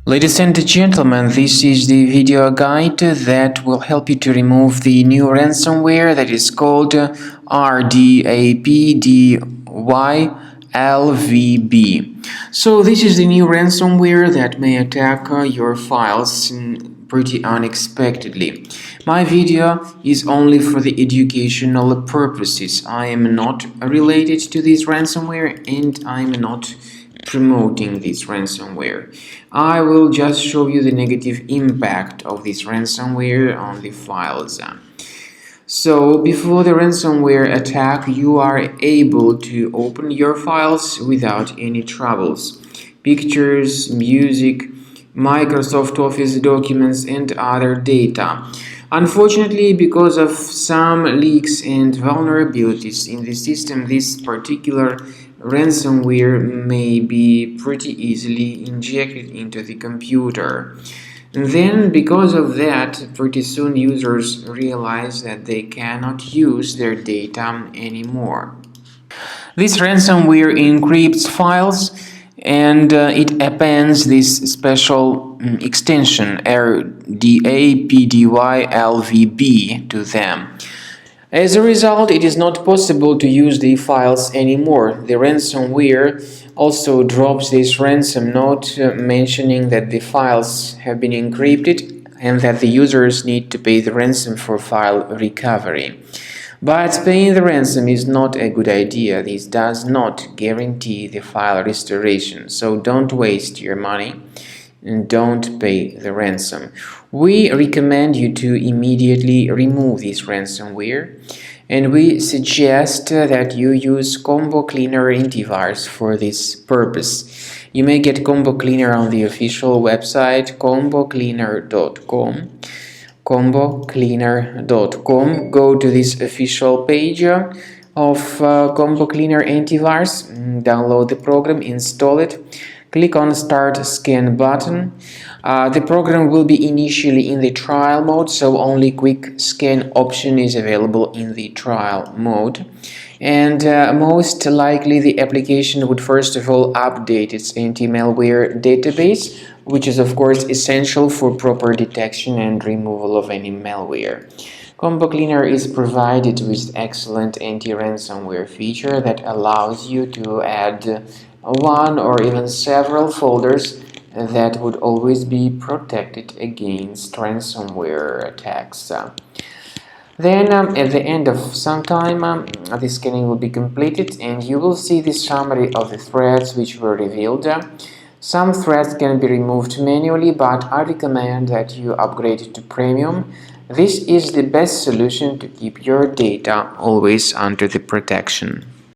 Ladies and gentlemen, this is the video guide that will help you to remove the new ransomware that is called Rdapdylvb. So this is the new ransomware that may attack your files pretty unexpectedly. My video is only for the educational purposes. I am not related to this ransomware and I am not promoting this ransomware. I will just show you the negative impact of this ransomware on the files. So before the ransomware attack, you are able to open your files without any troubles. Pictures, music, Microsoft Office documents and other data. Unfortunately, because of some leaks and vulnerabilities in the system, this particular ransomware may be pretty easily injected into the computer. And then, because of that, pretty soon users realize that they cannot use their data anymore. This ransomware encrypts files and it appends this special extension Rdapdylvb to them. As a result, it is not possible to use the files anymore. The ransomware also drops this ransom note mentioning that the files have been encrypted and that the users need to pay the ransom for file recovery. But paying the ransom is not a good idea. This does not guarantee the file restoration, so don't waste your money and don't pay the ransom. We recommend you to immediately remove this ransomware, and we suggest that you use Combo Cleaner Antivirus for this purpose. You may get Combo Cleaner on the official website combocleaner.com. combocleaner.com. Go to this official page of Combo Cleaner Antivirus, download the program, install it, click on Start Scan button. The program will be initially in the trial mode, so only quick scan option is available in the trial mode. And most likely the application would first of all update its anti-malware database, which is of course essential for proper detection and removal of any malware. Combo Cleaner is provided with excellent anti-ransomware feature that allows you to add one or even several folders that would always be protected against ransomware attacks. Then at the end of some time, the scanning will be completed and you will see the summary of the threats which were revealed. Some threats can be removed manually, but I recommend that you upgrade to Premium. This is the best solution to keep your data always under the protection.